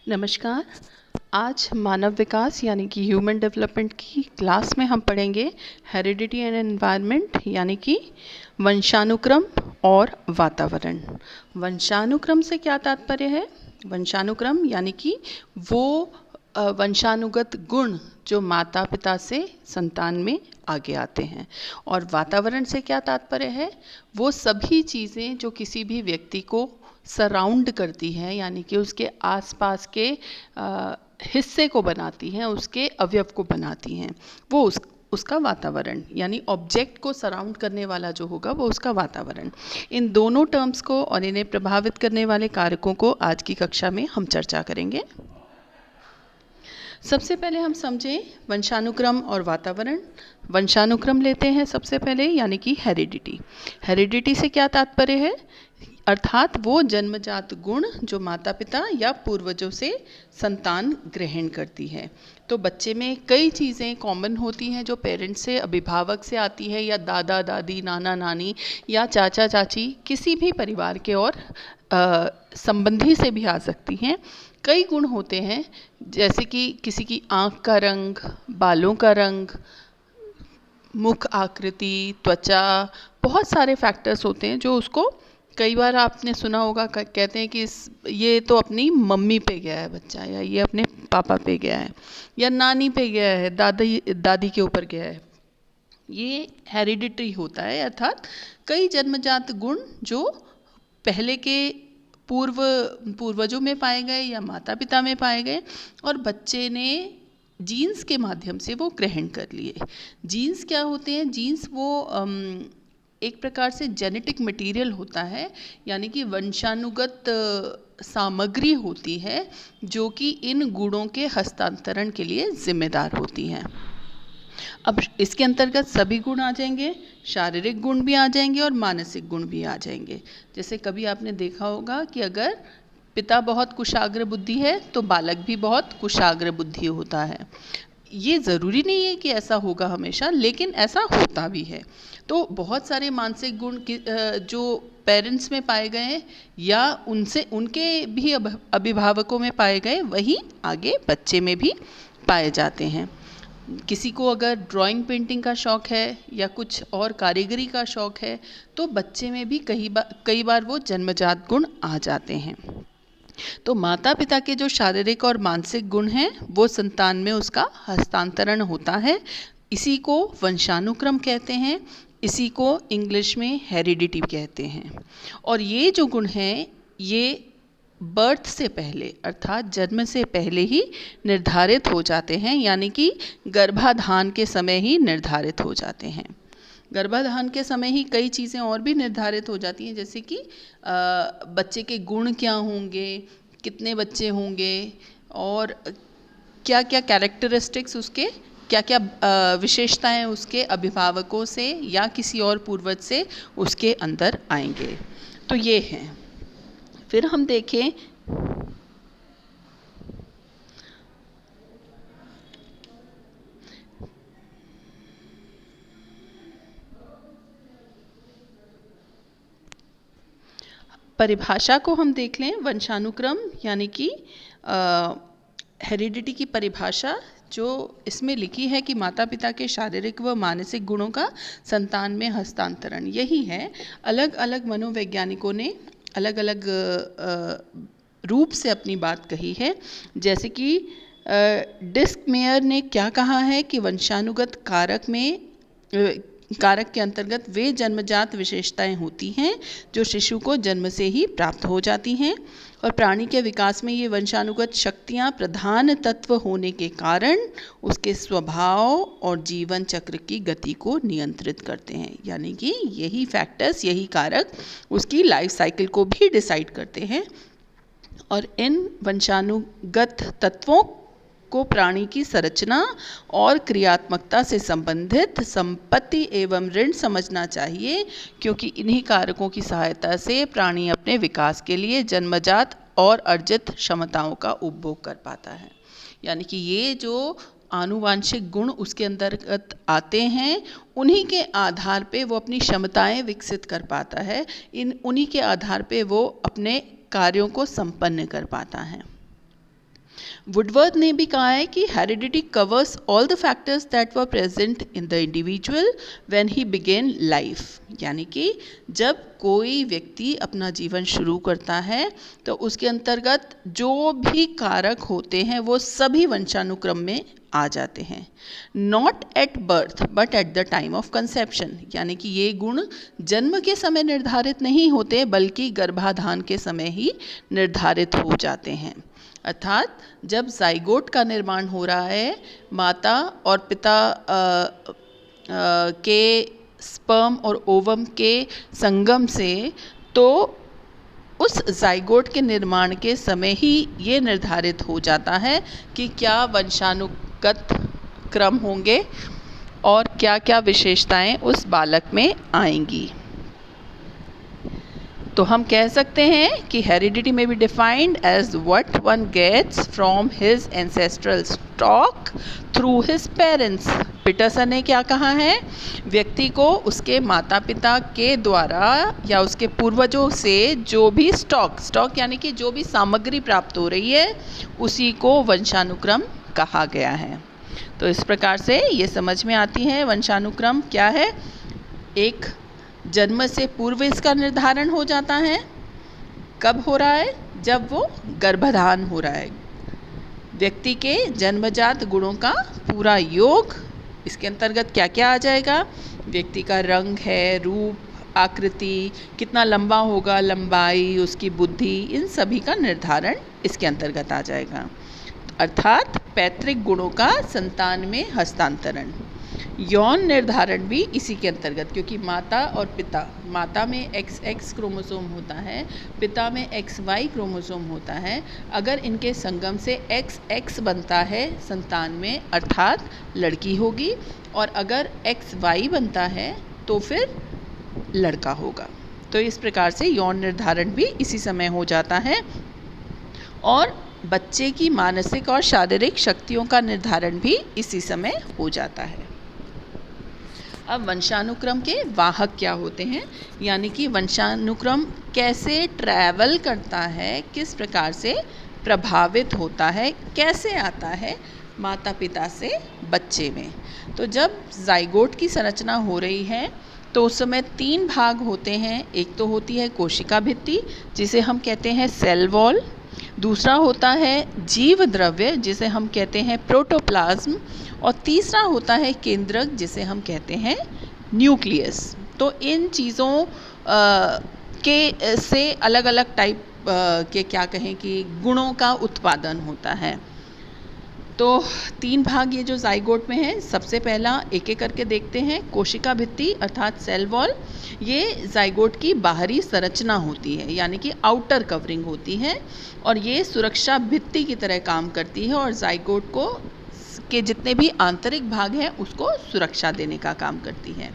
नमस्कार। आज मानव विकास यानी कि ह्यूमन डेवलपमेंट की क्लास में हम पढ़ेंगे हेरिडिटी एंड एनवायरनमेंट यानी कि वंशानुक्रम और वातावरण। वंशानुक्रम से क्या तात्पर्य है? वंशानुक्रम यानी कि वो वंशानुगत गुण जो माता पिता से संतान में आगे आते हैं। और वातावरण से क्या तात्पर्य है? वो सभी चीज़ें जो किसी भी व्यक्ति को सराउंड करती हैं, यानी कि उसके आसपास के हिस्से को बनाती हैं, उसके अवयव को बनाती हैं, वो उसका वातावरण यानी ऑब्जेक्ट को सराउंड करने वाला जो होगा वो उसका वातावरण। इन दोनों टर्म्स को और इन्हें प्रभावित करने वाले कारकों को आज की कक्षा में हम चर्चा करेंगे। सबसे पहले हम समझें वंशानुक्रम और वातावरण। वंशानुक्रम लेते हैं सबसे पहले, यानी कि हेरिडिटी। हेरिडिटी से क्या तात्पर्य है? अर्थात वो जन्मजात गुण जो माता पिता या पूर्वजों से संतान ग्रहण करती है। तो बच्चे में कई चीज़ें कॉमन होती हैं जो पेरेंट्स से, अभिभावक से आती है, या दादा दादी, नाना नानी या चाचा चाची, किसी भी परिवार के और संबंधी से भी आ सकती हैं। कई गुण होते हैं, जैसे कि किसी की आँख का रंग, बालों का रंग, मुख आकृति, त्वचा, बहुत सारे फैक्टर्स होते हैं जो उसको, कई बार आपने सुना होगा कहते हैं कि ये तो अपनी मम्मी पे गया है बच्चा, या ये अपने पापा पे गया है, या नानी पे गया है, दादी के ऊपर गया है। ये हेरिडिटरी होता है, अर्थात कई जन्मजात गुण जो पहले के पूर्वजों में पाए गए या माता पिता में पाए गए और बच्चे ने जीन्स के माध्यम से वो ग्रहण कर लिए। जीन्स क्या होते हैं? जीन्स वो एक प्रकार से जेनेटिक मटेरियल होता है, यानी कि वंशानुगत सामग्री होती है जो कि इन गुणों के हस्तांतरण के लिए जिम्मेदार होती हैं। अब इसके अंतर्गत सभी गुण आ जाएंगे, शारीरिक गुण भी आ जाएंगे और मानसिक गुण भी आ जाएंगे। जैसे कभी आपने देखा होगा कि अगर पिता बहुत कुशाग्र बुद्धि है तो बालक भी बहुत कुशाग्र बुद्धि होता है। ये ज़रूरी नहीं है कि ऐसा होगा हमेशा, लेकिन ऐसा होता भी है। तो बहुत सारे मानसिक गुण जो पेरेंट्स में पाए गए हैं या उनसे उनके भी अभिभावकों में पाए गए, वही आगे बच्चे में भी पाए जाते हैं। किसी को अगर ड्राइंग पेंटिंग का शौक़ है या कुछ और कारीगरी का शौक़ है तो बच्चे में भी कई बार वो जन्मजात गुण आ जाते हैं। तो माता पिता के जो शारीरिक और मानसिक गुण हैं वो संतान में उसका हस्तांतरण होता है। इसी को वंशानुक्रम कहते हैं, इसी को इंग्लिश में हेरिडिटी कहते हैं। और ये जो गुण हैं ये बर्थ से पहले, अर्थात जन्म से पहले ही निर्धारित हो जाते हैं, यानी कि गर्भाधान के समय ही निर्धारित हो जाते हैं। गर्भाधान के समय ही कई चीज़ें और भी निर्धारित हो जाती हैं, जैसे कि बच्चे के गुण क्या होंगे, कितने बच्चे होंगे, और क्या क्या कैरेक्टरिस्टिक्स उसके, क्या क्या विशेषताएं उसके अभिभावकों से या किसी और पूर्वज से उसके अंदर आएंगे। तो ये हैं। फिर हम देखें परिभाषा को, हम देख लें वंशानुक्रम यानी कि हेरिडिटी की परिभाषा जो इसमें लिखी है कि माता पिता के शारीरिक व मानसिक गुणों का संतान में हस्तांतरण, यही है। अलग अलग मनोवैज्ञानिकों ने अलग अलग रूप से अपनी बात कही है। जैसे कि डिस्कमेयर ने क्या कहा है कि वंशानुगत कारक के अंतर्गत वे जन्मजात विशेषताएं होती हैं जो शिशु को जन्म से ही प्राप्त हो जाती हैं, और प्राणी के विकास में ये वंशानुगत शक्तियां प्रधान तत्व होने के कारण उसके स्वभाव और जीवन चक्र की गति को नियंत्रित करते हैं। यानी कि यही फैक्टर्स, यही कारक उसकी लाइफ साइकिल को भी डिसाइड करते हैं। और इन वंशानुगत तत्वों को प्राणी की संरचना और क्रियात्मकता से संबंधित संपत्ति एवं ऋण समझना चाहिए, क्योंकि इन्हीं कारकों की सहायता से प्राणी अपने विकास के लिए जन्मजात और अर्जित क्षमताओं का उपभोग कर पाता है। यानी कि ये जो आनुवांशिक गुण उसके अंतर्गत आते हैं, उन्हीं के आधार पे वो अपनी क्षमताएं विकसित कर पाता है, उन्हीं के आधार पे वो अपने कार्यों को संपन्न कर पाता है। वुडवर्थ ने भी कहा है कि heredity covers all the factors that were present in the individual when he begin life, यानी कि जब कोई व्यक्ति अपना जीवन शुरू करता है तो उसके अंतर्गत जो भी कारक होते हैं वो सभी वंशानुक्रम में आ जाते हैं। Not at birth but at the time of conception, यानी कि ये गुण जन्म के समय निर्धारित नहीं होते बल्कि गर्भाधान के समय ही निर्धारित हो जाते हैं। अर्थात जब जाइगोट का निर्माण हो रहा है माता और पिता के स्पर्म और ओवम के संगम से, तो उस जाइगोट के निर्माण के समय ही ये निर्धारित हो जाता है कि क्या वंशानुगत क्रम होंगे और क्या क्या विशेषताएं उस बालक में आएंगी। तो हम कह सकते हैं कि हेरिडिटी में be defined as what one gets from his ancestral stock through his parents. Peterson ने क्या कहा है, व्यक्ति को उसके माता पिता के द्वारा या उसके पूर्वजों से जो भी स्टॉक यानी कि जो भी सामग्री प्राप्त हो रही है उसी को वंशानुक्रम कहा गया है। तो इस प्रकार से ये समझ में आती है वंशानुक्रम क्या है। एक, जन्म से पूर्व इसका निर्धारण हो जाता है। कब हो रहा है, जब वो गर्भाधान हो रहा है। व्यक्ति के जन्मजात गुणों का पूरा योग, इसके अंतर्गत क्या क्या आ जाएगा, व्यक्ति का रंग है, रूप, आकृति, कितना लंबा होगा, लंबाई, उसकी बुद्धि, इन सभी का निर्धारण इसके अंतर्गत आ जाएगा। अर्थात पैतृक गुणों का संतान में हस्तांतरण। यौन निर्धारण भी इसी के अंतर्गत, क्योंकि माता और पिता, माता में XX क्रोमोसोम होता है, पिता में XY क्रोमोसोम होता है। अगर इनके संगम से XX बनता है संतान में, अर्थात लड़की होगी, और अगर XY बनता है तो फिर लड़का होगा। तो इस प्रकार से यौन निर्धारण भी इसी समय हो जाता है और बच्चे की मानसिक और शारीरिक शक्तियों का निर्धारण भी इसी समय हो जाता है। अब वंशानुक्रम के वाहक क्या होते हैं, यानी कि वंशानुक्रम कैसे ट्रैवल करता है, किस प्रकार से प्रभावित होता है, कैसे आता है माता पिता से बच्चे में। तो जब जाइगोट की संरचना हो रही है तो उस समय 3 भाग होते हैं। एक तो होती है कोशिका भित्ति जिसे हम कहते हैं सेल वॉल, दूसरा होता है जीव द्रव्य जिसे हम कहते हैं प्रोटोप्लाज्म, और तीसरा होता है केंद्रक जिसे हम कहते हैं न्यूक्लियस। तो इन चीज़ों के से अलग अलग टाइप के क्या कहें कि गुणों का उत्पादन होता है। तो 3 भाग ये जो जाइगोट में है, सबसे पहला एक एक करके देखते हैं। कोशिका भित्ति अर्थात सेल वॉल, ये जाइगोट की बाहरी संरचना होती है, यानी कि आउटर कवरिंग होती है, और ये सुरक्षा भित्ति की तरह काम करती है और जाइगोट को के जितने भी आंतरिक भाग हैं उसको सुरक्षा देने का काम करती है।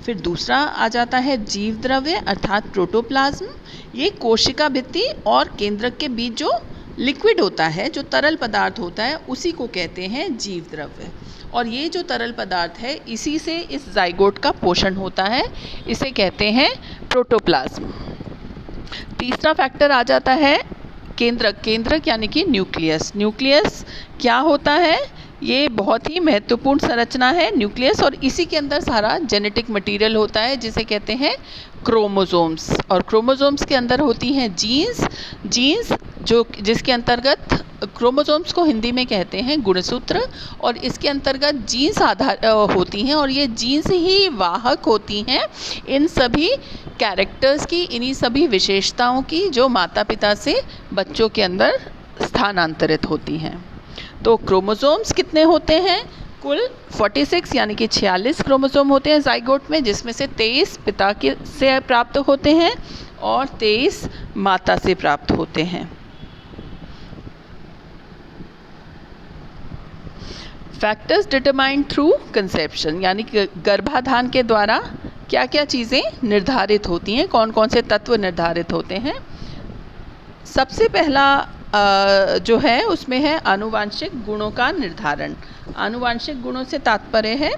फिर दूसरा आ जाता है जीव द्रव्य अर्थात प्रोटोप्लाज्म। ये कोशिका भित्ति और केंद्रक के बीच जो लिक्विड होता है, जो तरल पदार्थ होता है, उसी को कहते हैं जीव द्रव्य। और ये जो तरल पदार्थ है इसी से इस जाइगोट का पोषण होता है, इसे कहते हैं प्रोटोप्लाज्म। तीसरा फैक्टर आ जाता है केंद्रक यानी कि न्यूक्लियस। न्यूक्लियस क्या होता है, ये बहुत ही महत्वपूर्ण संरचना है न्यूक्लियस, और इसी के अंदर सारा जेनेटिक मटेरियल होता है जिसे कहते हैं क्रोमोसोम्स। और क्रोमोसोम्स के अंदर होती हैं जीन्स जो जिसके अंतर्गत क्रोमोसोम्स को हिंदी में कहते हैं गुणसूत्र, और इसके अंतर्गत जीन्स आधार होती हैं, और ये जीन्स ही वाहक होती हैं इन सभी कैरेक्टर्स की, इन्हीं सभी विशेषताओं की जो माता पिता से बच्चों के अंदर स्थानांतरित होती हैं। तो क्रोमोसोम्स कितने होते हैं, कुल 46 यानी कि 46 क्रोमोसोम होते हैं जाइगोट में, जिसमें से 23 पिता के से प्राप्त होते हैं और 23 माता से प्राप्त होते हैं। फैक्टर्स डिटरमाइंड थ्रू कंसेप्शन, यानी कि गर्भाधान के द्वारा क्या क्या चीज़ें निर्धारित होती हैं, कौन कौन से तत्व निर्धारित होते हैं। सबसे पहला जो है उसमें है आनुवांशिक गुणों का निर्धारण। आनुवांशिक गुणों से तात्पर्य है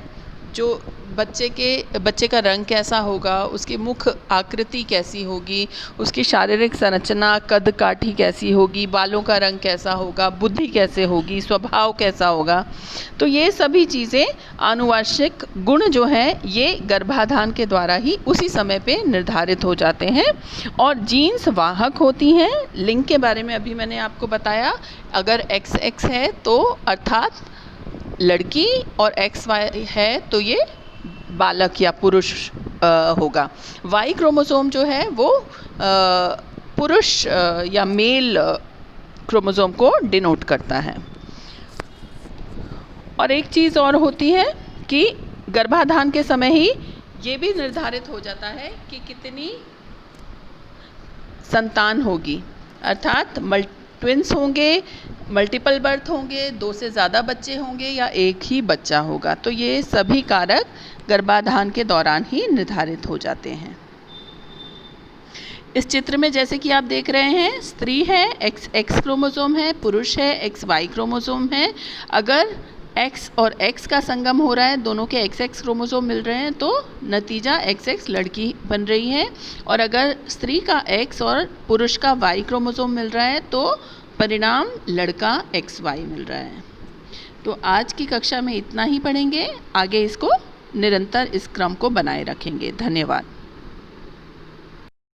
जो बच्चे का रंग कैसा होगा, उसकी मुख आकृति कैसी होगी, उसकी शारीरिक संरचना, कद काठी कैसी होगी, बालों का रंग कैसा होगा, बुद्धि कैसे होगी, स्वभाव कैसा होगा। तो ये सभी चीज़ें आनुवंशिक गुण जो हैं ये गर्भाधान के द्वारा ही उसी समय पे निर्धारित हो जाते हैं। और जीन्स वाहक होती हैं। लिंग के बारे में अभी मैंने आपको बताया, अगर XX है तो अर्थात लड़की और XY है तो ये बालक या पुरुष होगा। Y क्रोमोसोम जो है वो पुरुष या मेल क्रोमोसोम को डिनोट करता है। और एक चीज़ और होती है कि गर्भाधान के समय ही ये भी निर्धारित हो जाता है कि कितनी संतान होगी, अर्थात ट्विंस होंगे, मल्टीपल बर्थ होंगे, 2 से ज़्यादा बच्चे होंगे या एक ही बच्चा होगा। तो ये सभी कारक गर्भाधान के दौरान ही निर्धारित हो जाते हैं। इस चित्र में जैसे कि आप देख रहे हैं, स्त्री है, XX क्रोमोसोम है, पुरुष है, XY क्रोमोसोम है। अगर X और X का संगम हो रहा है, दोनों के XX क्रोमोसोम मिल रहे हैं तो नतीजा XX लड़की बन रही है। और अगर स्त्री का X और पुरुष का Y क्रोमोसोम मिल रहा है तो परिणाम लड़का XY मिल रहा है। तो आज की कक्षा में इतना ही पढ़ेंगे, आगे इसको निरंतर इस क्रम को बनाए रखेंगे। धन्यवाद।